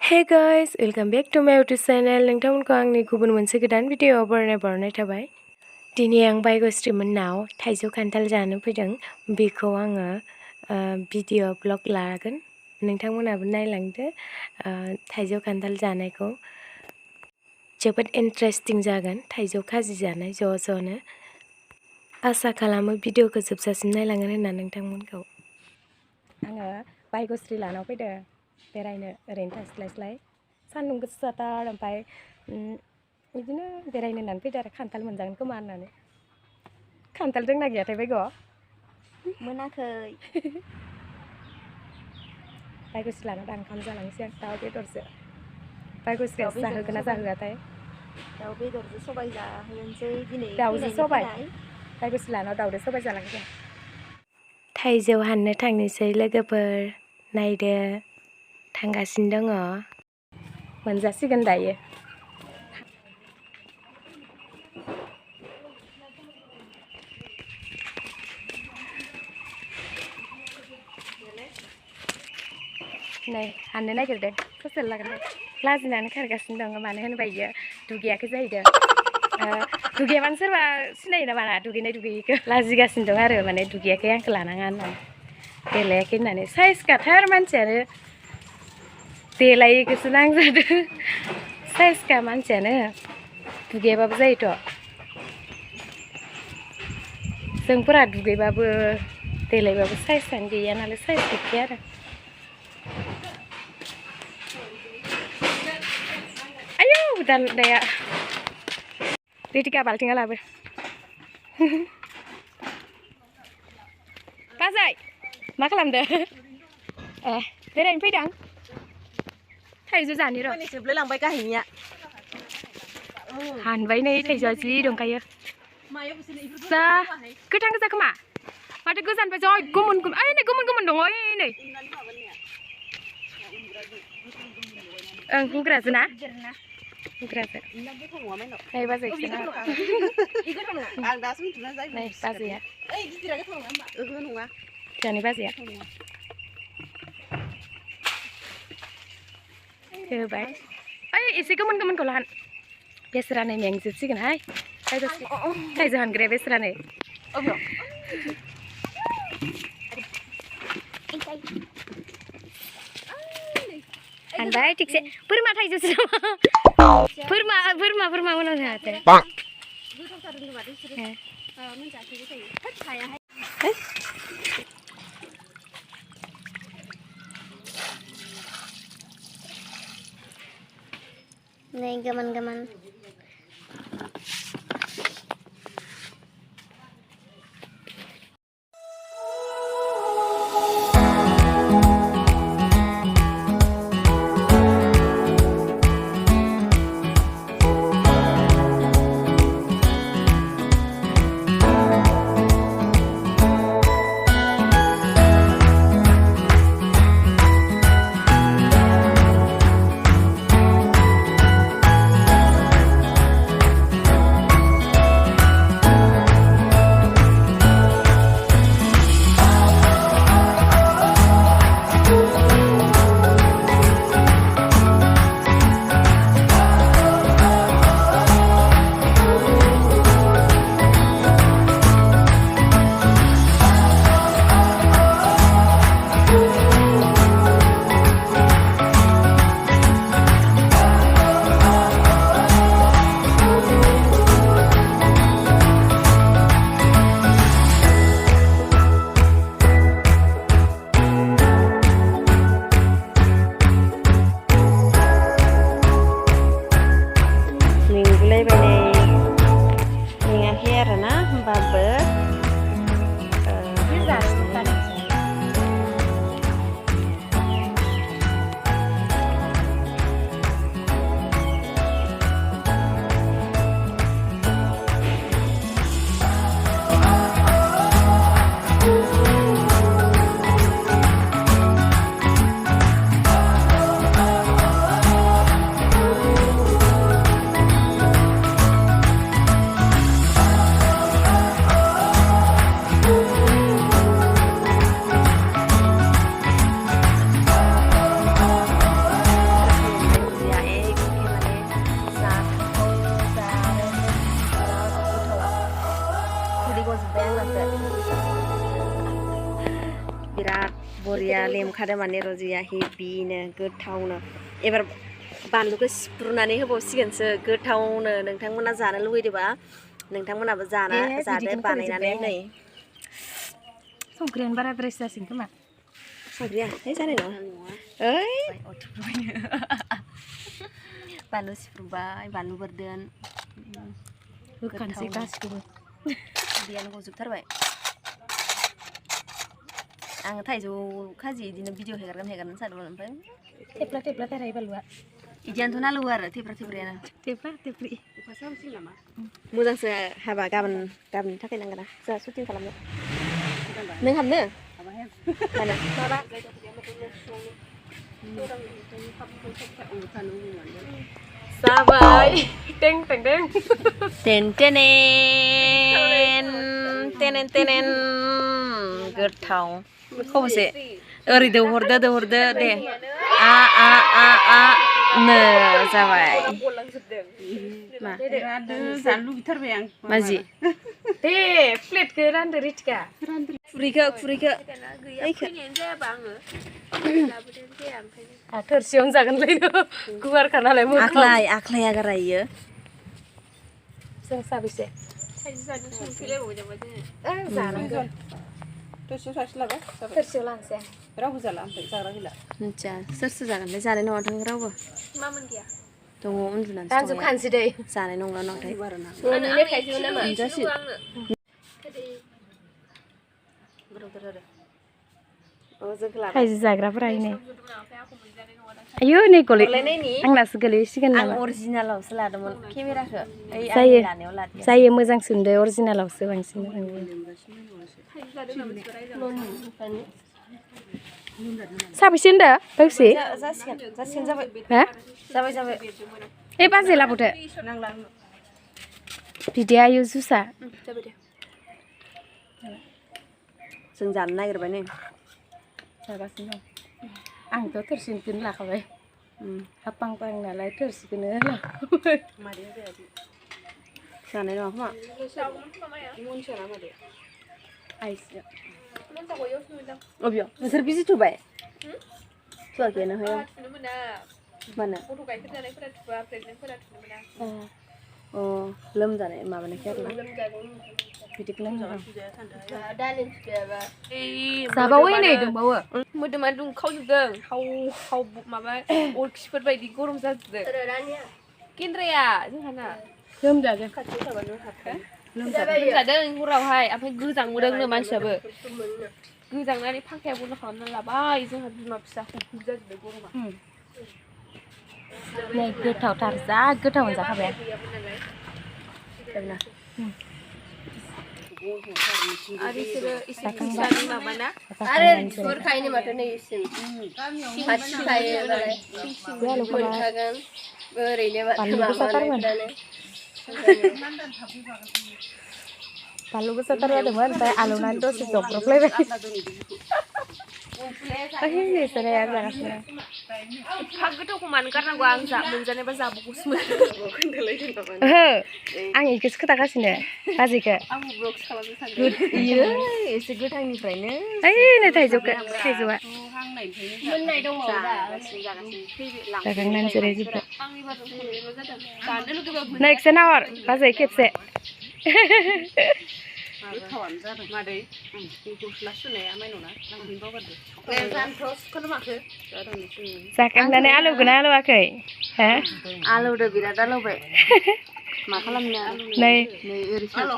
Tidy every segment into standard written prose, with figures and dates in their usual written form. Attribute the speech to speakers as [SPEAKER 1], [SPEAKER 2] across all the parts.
[SPEAKER 1] Hey guys, welcome back to my YouTube channel. नोंथांमोनखौ आंनि गुबुन मोनसे गोदान भिडिअ'आव बरायनाय थाबाय। दिनै आं बायगस्रि मोननाव थाइजौ खान्थाल जानो फैदों। बेखौ आङो भिडिअ' ब्लग लागोन। नोंथांमोनाबो नायलांदो थाइजौ खान्थाल जानायखौ। जोबोद इन्टारेस्टिं जागोन थाइजौ खाजि जानाय ज'नो। आसा खालामो भिडिअ'खौ जोबजासिम नायलांगोन होनना नोंथांमोनखौ। आङो बायगस्रि लानाव फैदों बेरायनो ओरैनो थास्लायस्लाय सान्दुं गोसाथार ओमफ्राय बिदिनो बेरायनो होननानै फैदों आरो खान्थाल मोनजागोन खोमा होननानै। खान्थाल दंना गैयाथाय बायग'
[SPEAKER 2] मोनाखै
[SPEAKER 1] बायगस्रि लानाव दा ओंखाम जालांसै आं दाउ बेदरजों। बायगस्रिया जाहोगोन ना जाहोआथाय?
[SPEAKER 2] दाउ बेदरजों सबाय जाहोनोसै दिनै
[SPEAKER 1] दाउजों सबाय। बायगस्रि लानाव दाउजों सबाय जालांसै। थाइजौ हाननो थांनोसै लोगोफोर नायदो थांगासिनो दङ। मोनजासिगोन दायो। नै हाननो नागिरदों ससे लागोन लाजिनानै खारगासिनो दङ। मानो होनोबा इयो दुगैयाखै जाहैदों। दुगैयाबानो सोरबा सिनायो नामा ना दुगैयैखौ लाजिगासिनो दं आरो माने दुगैयाखै आंखौ लानाङा होननानै देलायाखै होननानै। साइज खाथार मानसियानो देलायैखौसो नांजादों। साइजखा मानसियानो दुगैयाबाबो जायोथ'। जोंफोरा दुगैबाबो देलायबाबो साइजआनो गैया नालाय साइज गैखाया आरो। आयौ दाया रिटिका बाल्थिङा लाबो। बाजै मा खालामदो? ए बेरायनो फैदों थाइजौ जानो र'।
[SPEAKER 2] जोबलाय लांबाय गाहायनिया
[SPEAKER 1] हानबाय नै थाइजौआ जि दंखायो। जा गोथां गोजा खोमा माथो गोजाननिफ्राय जय गोमोन ओइ नै गोमोन दङ ओइ नै। ओं हुग्राजो ना हुग्राजो। नै बाजै नै बाजैया जोंहानि बाजैया होबाय। ओइ एसे गोमोनखौ लाहान बेसरा नै मेंजोबसिगोनहाय। थाइजौ हानग्राया बेसरा नै हानबाय थिगसे। बोरमा थाइजौसो नामा? बोरमा उनाव जाहाथे
[SPEAKER 2] नै गोमोन लेमखादो माने रजिया हेबिनो गोथावनो एबार बानलुखौ सिफ्रुनानै होबावसिगोनसो गोथावनो नोंथांमोना जानो लुगैदोंबा नोंथांमोनाबो जादो बानायनानै नै
[SPEAKER 1] संख्रियानो बाराद्रायसो जासिगोन खोमा
[SPEAKER 2] संख्रिया जानाय नङा ओइ बानलु सिफ्रुबाय बानलु बोरदोन
[SPEAKER 1] होखानोसै गासिखौबो
[SPEAKER 2] बियानो गजोबथारबाय आङो थाइजौ खाजि बिदिनो भिडिअ हेगारगोन सानदोंमोन ओमफ्राय
[SPEAKER 1] थेफ्ला थाराय बानलुआ
[SPEAKER 2] बिदियानोथ' नालौ आरो थेफ्रायानो
[SPEAKER 1] थेफ्रि
[SPEAKER 2] मोजांसो हाबा गाबोननि थाखाय नांगोना जोंहा सुटिं खालामनो नों हाबनो
[SPEAKER 1] जाबाय टें
[SPEAKER 2] टेनेन गोथाव खबसे ओरै दौहरदो दे नो जाबाय मा
[SPEAKER 3] जानो लुगैथारबाय आं
[SPEAKER 2] माजि
[SPEAKER 1] दे प्लेटखौ रानदो रिटिका
[SPEAKER 2] खुरैखो
[SPEAKER 1] थोरसियावनो जागोनलै गुवारखा नालाय
[SPEAKER 2] आख्लाया गारायो
[SPEAKER 1] जों साबेसे जानांगोन
[SPEAKER 3] थोरसियाव सासे लाबाय
[SPEAKER 1] थोरसियाव लांसै
[SPEAKER 3] रावबो जाला ओमफ्राय जाग्रा गैला
[SPEAKER 2] मिथिया सोर जागोनलै जानाय नङा थां रावबो
[SPEAKER 1] मामोन गैया
[SPEAKER 2] दङ उन्दुनानै
[SPEAKER 1] रानजोबखानोसै दै
[SPEAKER 2] जानाय नंला नाथाय
[SPEAKER 1] थाइजौ जाग्राफोरा इनो आयौ नै गले आंनासो गोलैसिगोन नामा
[SPEAKER 2] अरिजिनालावसो लादोंमोन केमेराखौ
[SPEAKER 1] जायो मोजांसो नुदो अरिजिनालावसो बांसिन साबेसे होनदो बावसि
[SPEAKER 2] जासिगोन जाबाय
[SPEAKER 1] जाबाय ए बाजै लाबोदो बिदि आयु जुसा
[SPEAKER 2] जों जानो नागिरबाय नै
[SPEAKER 1] जागासिनो दं आंथ' थोरसिखौनो लाखाबाय हापां नालाय थोरसिखौनो लाखाबाय
[SPEAKER 2] जानाय नङा खोमा अबेयाव नोंसोर बिजि थुबाय थुवाखैनो होयो मानो अ लोमजानाय माबानायखै आरोना
[SPEAKER 1] जाबावै नै दंबावो
[SPEAKER 4] मोदोमा दुंखावजोबदों हाव माबा अरखिफोर बायदि गरम जाजोबदों केन्द्राया जोंहाना
[SPEAKER 1] लोमजादों
[SPEAKER 4] लोमजादों हरावहाय ओमफ्राय गोजांबोदोंनो मानसियाबो गोजांनानै फांखाया बन्द खालामना लाबाय जोंहा बिमा फिसा हुब जाजोबदों गरमा
[SPEAKER 1] नै गोथावथार जा गोथाव मोनजाखाबाय
[SPEAKER 4] आरो बिसोरो एसे फैसानि माबाना
[SPEAKER 1] आरो
[SPEAKER 4] गुरखायनो माथो नै इसिम खाथि थायो मोनखागोन ओरैनो
[SPEAKER 1] बानलु गोसाथार जादोंमोन ओमफ्राय आलौनानै दसे जब्रबलायबाय
[SPEAKER 4] एफा गोथावखौ मानो गारनांगौ आं मोनजानायबा जाबावगौसोमोन
[SPEAKER 1] ओहो आं इखौसो खोथागासिनो बाजैखौ
[SPEAKER 2] इयो एसे गोथांनिफ्रायनो
[SPEAKER 1] ओइ नै थाइजौआ
[SPEAKER 4] मोननाय दङ
[SPEAKER 1] जाखांनानै जिरायजोब्बाय
[SPEAKER 4] आंनि बारजों संनायल' जादों जानो लुगैबाबो
[SPEAKER 1] नेक्स्ट नाहर बाजै खेबसे
[SPEAKER 3] गोथावानो जादों मादै गस्ला सुनाया माइनावना लांफैनो बावगारदो
[SPEAKER 1] जाखांनानै आलौगोना आलौवाखै हो
[SPEAKER 2] आलौदो बिराद आलौबाय मा खालामनो
[SPEAKER 1] नै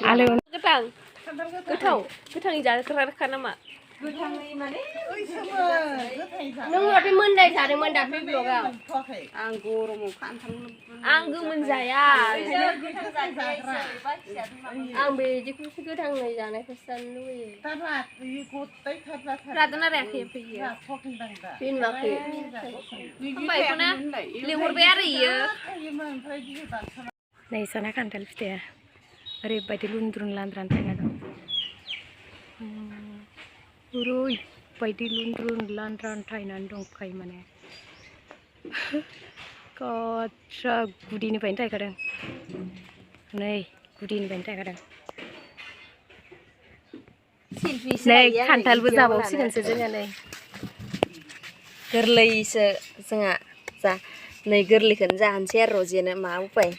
[SPEAKER 1] आलौ
[SPEAKER 4] गोथाङै जाग्राखा नामा
[SPEAKER 3] गोथाङै माने
[SPEAKER 4] नों माथो मोननाय जादोंमोन दाख्लै ब्लगाव
[SPEAKER 3] आं गरमाव खान्थाल
[SPEAKER 4] आं गोमोन जाया आं बिदिखौसो गोथाङै जानायखौसो जानो लुबैयो रादोंना रायाखै फैयो बेखौनो लिंहरबाय आरो इयो
[SPEAKER 1] नै जाना खान्थाल फिथाइया ओरैबायदि लुन्द्रुन लान्द्रान थायना दं ओरैबायदि लुन्द्रुन लान्द्रान थायनानै दंखायो माने गाज्रा गुदिनिफ्रायनो थायखादों नै गुदिनिफ्रायनो थायखादों नै खान्थालबो जाबावसिगोनसो जोङो नै
[SPEAKER 2] गोरलैसो जोंहा जा नै गोरलैखौनो जाहोनसै आरो रजिनो मा उपाय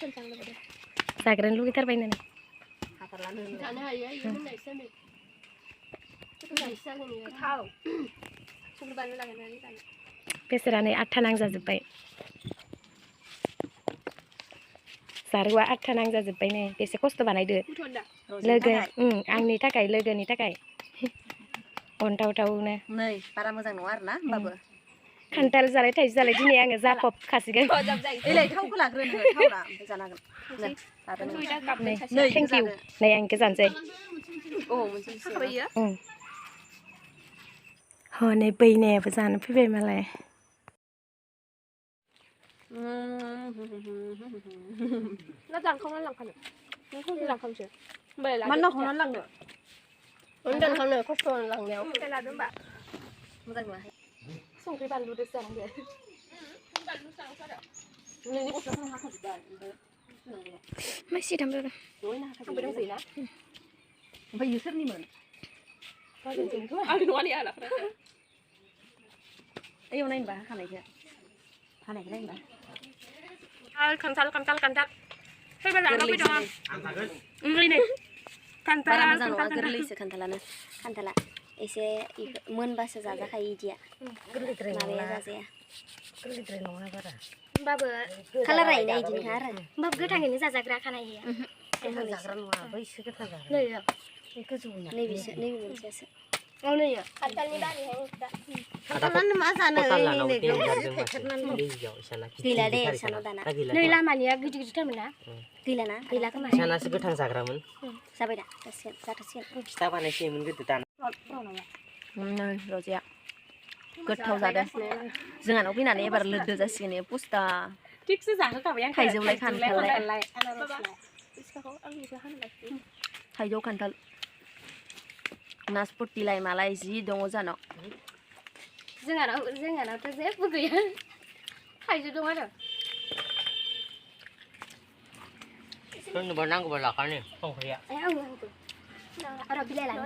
[SPEAKER 1] जाग्रोनो लुगैथारबाय नों
[SPEAKER 4] जानो हायो इयो मोननायसो नै मोननायसो जागोन इयो थाव संख्रि बानलु लागायनानै जानो
[SPEAKER 1] बेसरानो आथा नांजाजोब्बाय जारुआ आथा नांजाजोब्बाय नै बेसे खस्थ' बानायदो
[SPEAKER 4] बुथुवान दा
[SPEAKER 1] लोगो आंनि थाखाय लोगोनि थाखाय अनथावथावनो
[SPEAKER 2] नै बारा मोजां नङा आरोना होमबाबो
[SPEAKER 1] खान्थाल जालाय थाइजौ जालाय दिनै आङो जाफबखासिगोन
[SPEAKER 2] एलाय थावखौ लाग्रो नोङो थावला ओमफ्राय जानो हागोन
[SPEAKER 1] नै थेंक इउ नै आं इखो जानोसै
[SPEAKER 2] औ मोनसे
[SPEAKER 4] खाबायो
[SPEAKER 1] हनै बैनायाबो जानो फैबाय मालाय
[SPEAKER 4] ना जांखावना लांखानो नों खनसे लांखानोसै होमबालाय लादो
[SPEAKER 2] मानो नांखावनानै लांनो
[SPEAKER 4] नों दानखावनो खस्थ' लांनायाव ओमफ्राय लादो होमबा
[SPEAKER 2] मोजां नङाहाय
[SPEAKER 4] संख्रि बानलुदोसो जानांगौ बानलु जानांगौ नोंनि गस्लाखौ हाखाजोब्बाय
[SPEAKER 1] मा सिदामबो
[SPEAKER 4] दहायनो हाखाजोब्बाय दंसैना
[SPEAKER 2] ओमफ्राय इयो सोरनिमोन
[SPEAKER 4] आंनि नङा नै आलाफ्रा
[SPEAKER 2] ओइयाव नायनोबा हाखानायखौ नायनोबा
[SPEAKER 4] खान्थाल फैबा लाना फैदों आं नै खान्थाल
[SPEAKER 2] बारा मोजां नङा गोरलैसो खान्थाला एसे मोनबासो जाजाखायो इदिया माबाया जाजाया
[SPEAKER 1] गोरलैद्राय नङा बारा
[SPEAKER 5] होमबाबो
[SPEAKER 2] कालारा इना इदिनोखा आरो
[SPEAKER 5] होमबाबो गोथाङैनो जाजाग्रा खानाय इयो
[SPEAKER 1] जाग्रा नङा बैसो गोथां जाग्रा
[SPEAKER 5] नैयो
[SPEAKER 1] बे गोजौना
[SPEAKER 2] नैबे मोनसेयासो
[SPEAKER 5] नैयो
[SPEAKER 4] खान्थालनि दानिहाय
[SPEAKER 2] खान्थालानो मा जानो गैला दे इसानाव दाना
[SPEAKER 5] नै लामानिया गिदिर गिदिरथारमोन ना
[SPEAKER 2] गैलाना
[SPEAKER 5] गैला खोमा
[SPEAKER 6] सानासो गोथां जाग्रामोन
[SPEAKER 2] जाबाय दा जाथ'सिगोन
[SPEAKER 6] फिथा बानायसोयोमोन गोदो दाना
[SPEAKER 2] रजिया गोथाव जादों जोंहानाव फैनानै एबार लोदो जासिगोन पुस्ता
[SPEAKER 3] थिगसो जाहोखाबाय आं
[SPEAKER 2] थाइजौलाय खान्थाललाय
[SPEAKER 4] बिसखाखौ आंनिखौ हानो लाखियो
[SPEAKER 2] थाइजौ खान्थाल नासपतिलाय मालाय जि दङ जानाव
[SPEAKER 5] जोंहानावथ' जेबो गैया थाइजौ दं आरो
[SPEAKER 6] सोरनोबा नांगौबा लाखानो संख्रिया
[SPEAKER 5] आं बिलाइ लानो